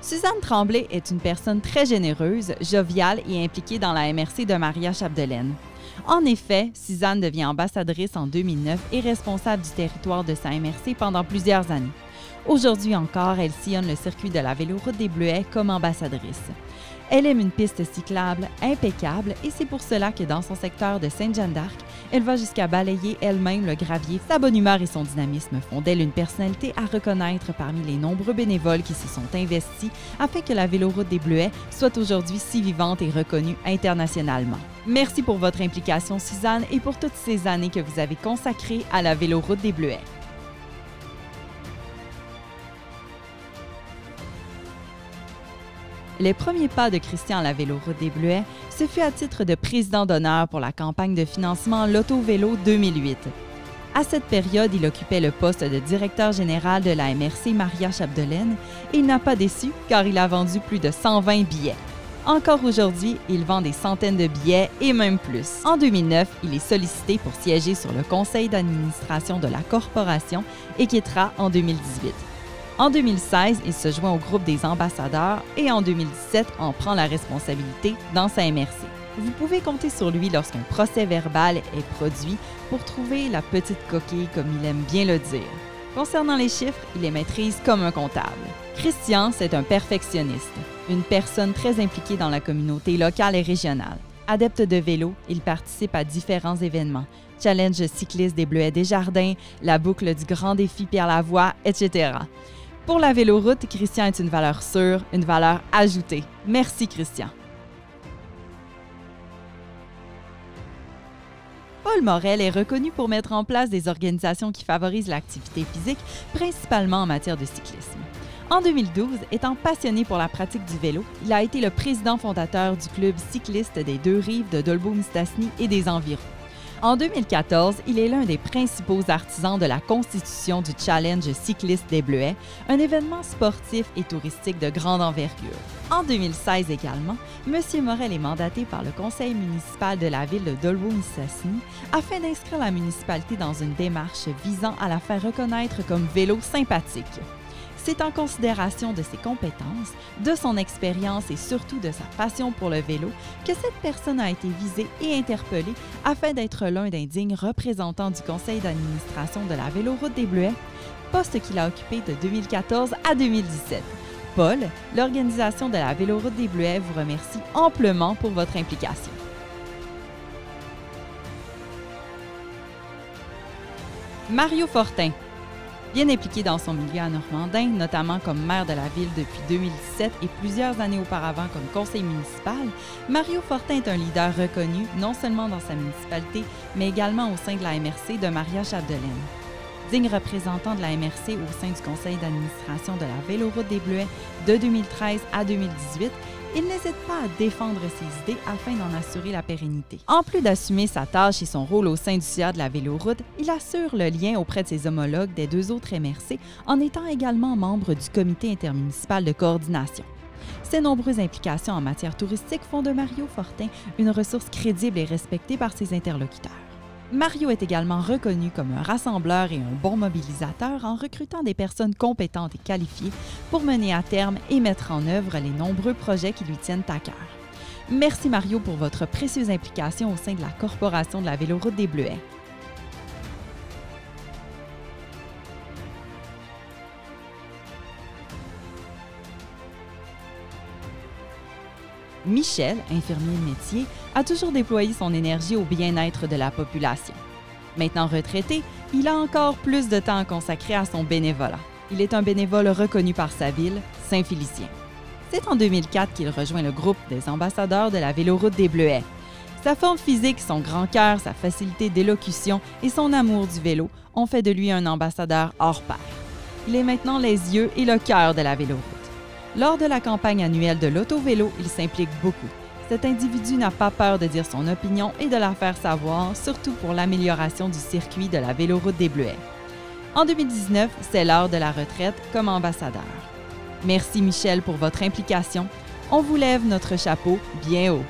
Suzanne Tremblay est une personne très généreuse, joviale et impliquée dans la MRC de Maria-Chapdelaine. En effet, Suzanne devient ambassadrice en 2009 et responsable du territoire de sa MRC pendant plusieurs années. Aujourd'hui encore, elle sillonne le circuit de la Véloroute des Bleuets comme ambassadrice. Elle aime une piste cyclable impeccable et c'est pour cela que dans son secteur de Sainte-Jeanne-d'Arc, elle va jusqu'à balayer elle-même le gravier. Sa bonne humeur et son dynamisme font d'elle une personnalité à reconnaître parmi les nombreux bénévoles qui se sont investis afin que la Véloroute des Bleuets soit aujourd'hui si vivante et reconnue internationalement. Merci pour votre implication, Suzanne, et pour toutes ces années que vous avez consacrées à la Véloroute des Bleuets. Les premiers pas de Christian à la Véloroute des Bleuets, ce fut à titre de président d'honneur pour la campagne de financement L'Auto-Vélo 2008. À cette période, il occupait le poste de directeur général de la MRC Maria-Chapdelaine et il n'a pas déçu car il a vendu plus de 120 billets. Encore aujourd'hui, il vend des centaines de billets et même plus. En 2009, il est sollicité pour siéger sur le conseil d'administration de la corporation et quittera en 2018. En 2016, il se joint au groupe des ambassadeurs et en 2017, en prend la responsabilité dans sa MRC. Vous pouvez compter sur lui lorsqu'un procès-verbal est produit pour trouver la petite coquille comme il aime bien le dire. Concernant les chiffres, il les maîtrise comme un comptable. Christian, c'est un perfectionniste, une personne très impliquée dans la communauté locale et régionale. Adepte de vélo, il participe à différents événements, challenge cycliste des Bleuets des Jardins, la boucle du Grand Défi Pierre-Lavoie, etc. Pour la véloroute, Christian est une valeur sûre, une valeur ajoutée. Merci, Christian. Paul Morel est reconnu pour mettre en place des organisations qui favorisent l'activité physique, principalement en matière de cyclisme. En 2012, étant passionné pour la pratique du vélo, il a été le président fondateur du club cycliste des deux rives de Dolbeau-Mistassini et des environs. En 2014, il est l'un des principaux artisans de la constitution du Challenge cycliste des Bleuets, un événement sportif et touristique de grande envergure. En 2016 également, M. Morel est mandaté par le conseil municipal de la ville de Dolbeau-Mistassini afin d'inscrire la municipalité dans une démarche visant à la faire reconnaître comme vélo sympathique. C'est en considération de ses compétences, de son expérience et surtout de sa passion pour le vélo que cette personne a été visée et interpellée afin d'être l'un des dignes représentants du conseil d'administration de la Véloroute des Bleuets, poste qu'il a occupé de 2014 à 2017. Paul, l'organisation de la Véloroute des Bleuets vous remercie amplement pour votre implication. Mario Fortin. Bien impliqué dans son milieu à Normandin, notamment comme maire de la ville depuis 2017 et plusieurs années auparavant comme conseiller municipal, Mario Fortin est un leader reconnu non seulement dans sa municipalité, mais également au sein de la MRC de Maria-Chapdelaine. Digne représentant de la MRC au sein du conseil d'administration de la Véloroute des Bleuets de 2013 à 2018, il n'hésite pas à défendre ses idées afin d'en assurer la pérennité. En plus d'assumer sa tâche et son rôle au sein du CA de la Véloroute, il assure le lien auprès de ses homologues des deux autres MRC en étant également membre du comité intermunicipal de coordination. Ses nombreuses implications en matière touristique font de Mario Fortin une ressource crédible et respectée par ses interlocuteurs. Mario est également reconnu comme un rassembleur et un bon mobilisateur en recrutant des personnes compétentes et qualifiées pour mener à terme et mettre en œuvre les nombreux projets qui lui tiennent à cœur. Merci Mario pour votre précieuse implication au sein de la Corporation de la Véloroute des Bleuets. Michel, infirmier de métier, a toujours déployé son énergie au bien-être de la population. Maintenant retraité, il a encore plus de temps à consacrer à son bénévolat. Il est un bénévole reconnu par sa ville, Saint-Félicien. C'est en 2004 qu'il rejoint le groupe des ambassadeurs de la Véloroute des Bleuets. Sa forme physique, son grand cœur, sa facilité d'élocution et son amour du vélo ont fait de lui un ambassadeur hors pair. Il est maintenant les yeux et le cœur de la Véloroute. Lors de la campagne annuelle de l'auto-vélo, il s'implique beaucoup. Cet individu n'a pas peur de dire son opinion et de la faire savoir, surtout pour l'amélioration du circuit de la Véloroute des Bleuets. En 2019, c'est l'heure de la retraite comme ambassadeur. Merci Michel pour votre implication. On vous lève notre chapeau bien haut.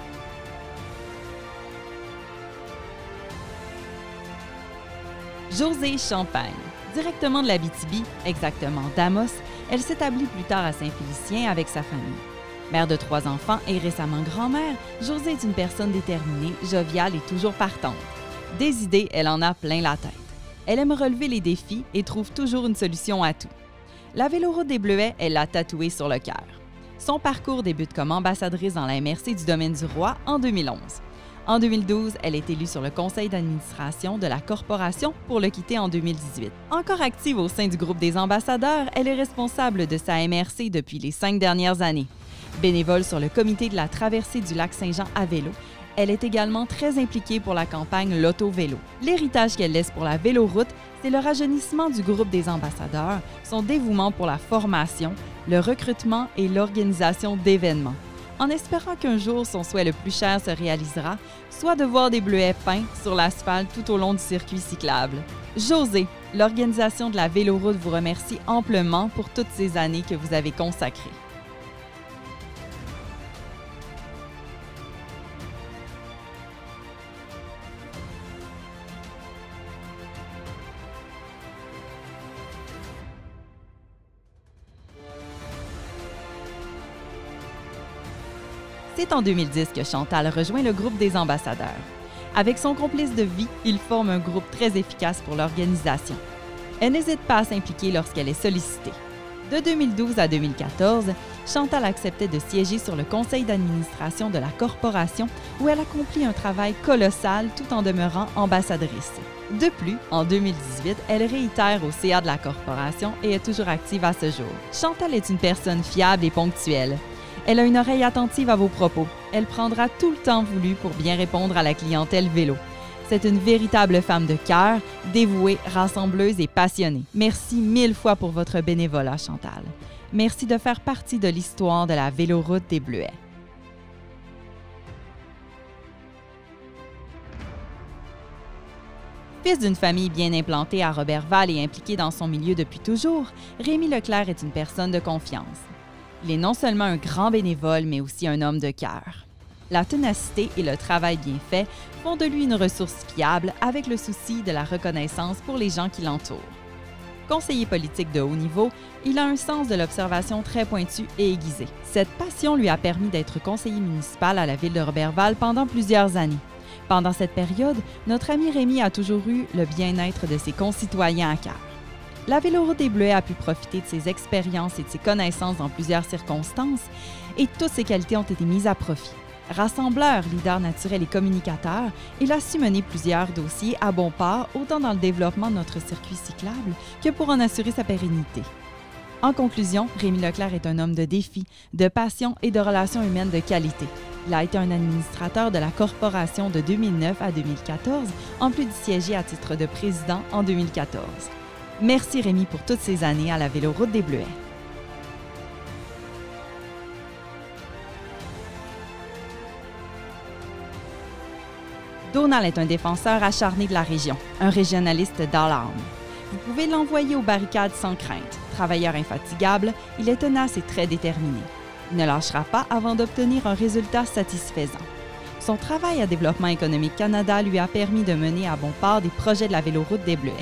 José Champagne. Directement de l'Abitibi, exactement d'Amos, Elle s'établit plus tard à Saint-Félicien avec sa famille. Mère de 3 enfants et récemment grand-mère, Josée est une personne déterminée, joviale et toujours partante. Des idées, elle en a plein la tête. Elle aime relever les défis et trouve toujours une solution à tout. La Véloroute des Bleuets, elle l'a tatouée sur le cœur. Son parcours débute comme ambassadrice dans la MRC du Domaine du Roi en 2011. En 2012, elle est élue sur le conseil d'administration de la corporation pour le quitter en 2018. Encore active au sein du groupe des ambassadeurs, elle est responsable de sa MRC depuis les 5 dernières années. Bénévole sur le comité de la traversée du lac Saint-Jean à vélo, elle est également très impliquée pour la campagne L'Auto-Vélo. L'héritage qu'elle laisse pour la Véloroute, c'est le rajeunissement du groupe des ambassadeurs, son dévouement pour la formation, le recrutement et l'organisation d'événements. En espérant qu'un jour son souhait le plus cher se réalisera, soit de voir des bleuets peints sur l'asphalte tout au long du circuit cyclable. Josée, l'organisation de la Véloroute vous remercie amplement pour toutes ces années que vous avez consacrées. C'est en 2010 que Chantal rejoint le groupe des ambassadeurs. Avec son complice de vie, ils forment un groupe très efficace pour l'organisation. Elle n'hésite pas à s'impliquer lorsqu'elle est sollicitée. De 2012 à 2014, Chantal acceptait de siéger sur le conseil d'administration de la corporation où elle accomplit un travail colossal tout en demeurant ambassadrice. De plus, en 2018, elle réitère au CA de la corporation et est toujours active à ce jour. Chantal est une personne fiable et ponctuelle. Elle a une oreille attentive à vos propos. Elle prendra tout le temps voulu pour bien répondre à la clientèle vélo. C'est une véritable femme de cœur, dévouée, rassembleuse et passionnée. Merci 1000 fois pour votre bénévolat, Chantal. Merci de faire partie de l'histoire de la Véloroute des Bleuets. Fils d'une famille bien implantée à Roberval et impliquée dans son milieu depuis toujours, Rémi Leclerc est une personne de confiance. Il est non seulement un grand bénévole, mais aussi un homme de cœur. La ténacité et le travail bien fait font de lui une ressource fiable avec le souci de la reconnaissance pour les gens qui l'entourent. Conseiller politique de haut niveau, il a un sens de l'observation très pointu et aiguisé. Cette passion lui a permis d'être conseiller municipal à la ville de Roberval pendant plusieurs années. Pendant cette période, notre ami Rémi a toujours eu le bien-être de ses concitoyens à cœur. La Véloroute des Bleuets a pu profiter de ses expériences et de ses connaissances dans plusieurs circonstances et toutes ses qualités ont été mises à profit. Rassembleur, leader naturel et communicateur, il a su mener plusieurs dossiers à bon port, autant dans le développement de notre circuit cyclable que pour en assurer sa pérennité. En conclusion, Rémi Leclerc est un homme de défi, de passion et de relations humaines de qualité. Il a été un administrateur de la corporation de 2009 à 2014, en plus d'y siéger à titre de président en 2014. Merci Rémi pour toutes ces années à la Véloroute des Bleuets. Donald est un défenseur acharné de la région, un régionaliste dans l'âme. Vous pouvez l'envoyer aux barricades sans crainte. Travailleur infatigable, il est tenace et très déterminé. Il ne lâchera pas avant d'obtenir un résultat satisfaisant. Son travail à Développement économique Canada lui a permis de mener à bon port des projets de la Véloroute des Bleuets.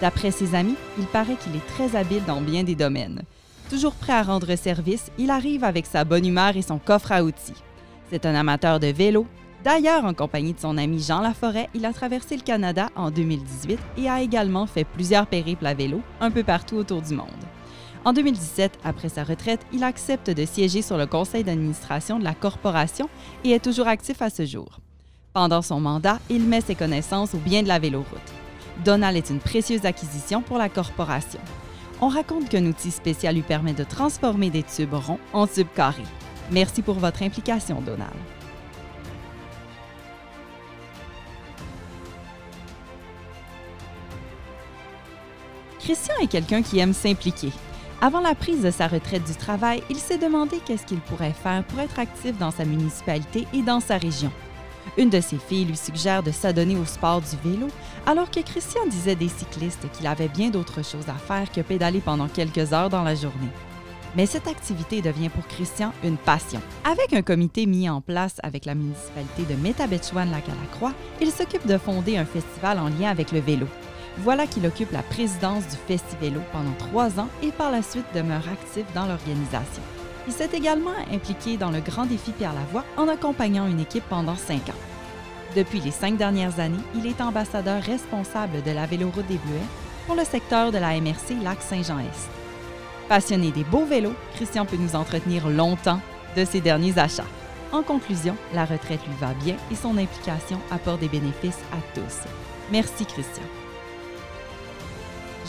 D'après ses amis, il paraît qu'il est très habile dans bien des domaines. Toujours prêt à rendre service, il arrive avec sa bonne humeur et son coffre à outils. C'est un amateur de vélo. D'ailleurs, en compagnie de son ami Jean Laforêt, il a traversé le Canada en 2018 et a également fait plusieurs périples à vélo, un peu partout autour du monde. En 2017, après sa retraite, il accepte de siéger sur le conseil d'administration de la corporation et est toujours actif à ce jour. Pendant son mandat, il met ses connaissances au bien de la Véloroute. Donald est une précieuse acquisition pour la corporation. On raconte qu'un outil spécial lui permet de transformer des tubes ronds en tubes carrés. Merci pour votre implication, Donald. Christian est quelqu'un qui aime s'impliquer. Avant la prise de sa retraite du travail, il s'est demandé qu'est-ce qu'il pourrait faire pour être actif dans sa municipalité et dans sa région. Une de ses filles lui suggère de s'adonner au sport du vélo, alors que Christian disait des cyclistes qu'il avait bien d'autres choses à faire que pédaler pendant quelques heures dans la journée. Mais cette activité devient pour Christian une passion. Avec un comité mis en place avec la municipalité de Métabetchouan-Lac-à-la-Croix, il s'occupe de fonder un festival en lien avec le vélo. Voilà qu'il occupe la présidence du Festivélo pendant 3 ans et par la suite demeure actif dans l'organisation. Il s'est également impliqué dans le Grand Défi Pierre-Lavoie en accompagnant une équipe pendant 5 ans. Depuis les 5 dernières années, il est ambassadeur responsable de la Véloroute des Bleuets pour le secteur de la MRC Lac-Saint-Jean-Est. Passionné des beaux vélos, Christian peut nous entretenir longtemps de ses derniers achats. En conclusion, la retraite lui va bien et son implication apporte des bénéfices à tous. Merci Christian.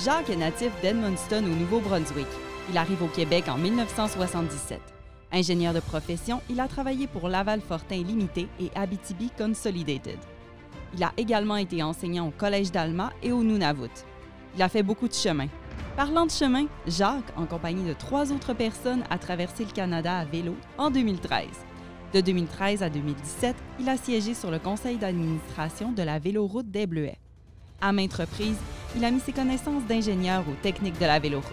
Jacques est natif d'Edmundston au Nouveau-Brunswick. Il arrive au Québec en 1977. Ingénieur de profession, il a travaillé pour Laval Fortin Limité et Abitibi Consolidated. Il a également été enseignant au Collège d'Alma et au Nunavut. Il a fait beaucoup de chemin. Parlant de chemin, Jacques, en compagnie de 3 autres personnes, a traversé le Canada à vélo en 2013. De 2013 à 2017, il a siégé sur le conseil d'administration de la Véloroute des Bleuets. À maintes reprises, il a mis ses connaissances d'ingénieur aux techniques de la véloroute.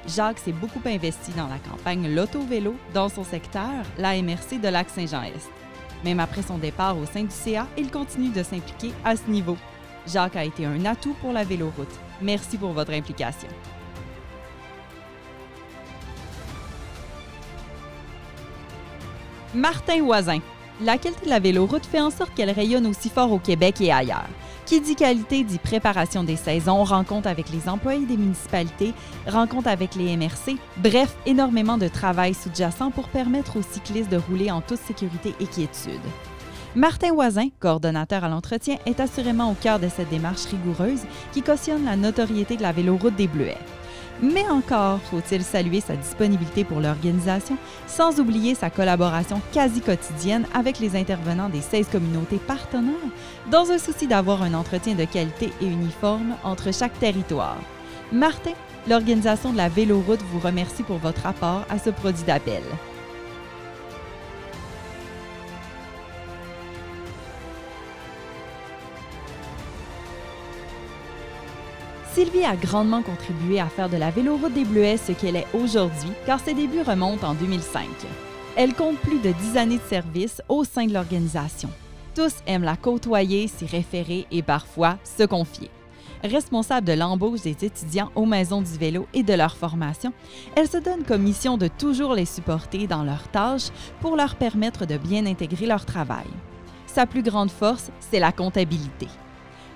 Jacques s'est beaucoup investi dans la campagne L'Auto-Vélo dans son secteur, la MRC de Lac-Saint-Jean-Est. Même après son départ au sein du CA, il continue de s'impliquer à ce niveau. Jacques a été un atout pour la véloroute. Merci pour votre implication. Martin Voisin. La qualité de la véloroute fait en sorte qu'elle rayonne aussi fort au Québec et ailleurs. Qui dit qualité dit préparation des saisons, rencontre avec les employés des municipalités, rencontre avec les MRC, bref, énormément de travail sous-jacent pour permettre aux cyclistes de rouler en toute sécurité et quiétude. Martin Voisin, coordonnateur à l'entretien, est assurément au cœur de cette démarche rigoureuse qui cautionne la notoriété de la Véloroute des Bleuets. Mais encore faut-il saluer sa disponibilité pour l'organisation, sans oublier sa collaboration quasi quotidienne avec les intervenants des 16 communautés partenaires, dans un souci d'avoir un entretien de qualité et uniforme entre chaque territoire. Martin, l'organisation de la Véloroute vous remercie pour votre apport à ce produit d'appel. Sylvie a grandement contribué à faire de la Véloroute des Bleuets ce qu'elle est aujourd'hui, car ses débuts remontent en 2005. Elle compte plus de 10 années de service au sein de l'organisation. Tous aiment la côtoyer, s'y référer et parfois se confier. Responsable de l'embauche des étudiants aux maisons du vélo et de leur formation, elle se donne comme mission de toujours les supporter dans leurs tâches pour leur permettre de bien intégrer leur travail. Sa plus grande force, c'est la comptabilité.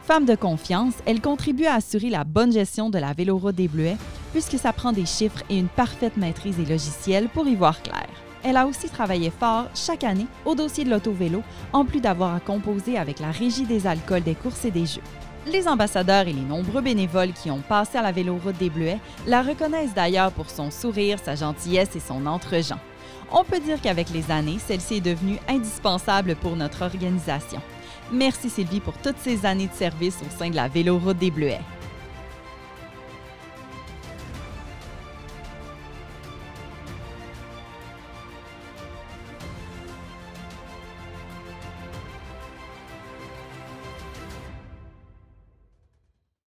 Femme de confiance, elle contribue à assurer la bonne gestion de la Véloroute des Bleuets puisque ça prend des chiffres et une parfaite maîtrise des logiciels pour y voir clair. Elle a aussi travaillé fort chaque année au dossier de l'auto-vélo, en plus d'avoir à composer avec la Régie des alcools des courses et des jeux. Les ambassadeurs et les nombreux bénévoles qui ont passé à la Véloroute des Bleuets la reconnaissent d'ailleurs pour son sourire, sa gentillesse et son entre-gens. On peut dire qu'avec les années, celle-ci est devenue indispensable pour notre organisation. Merci Sylvie pour toutes ces années de service au sein de la Véloroute des Bleuets.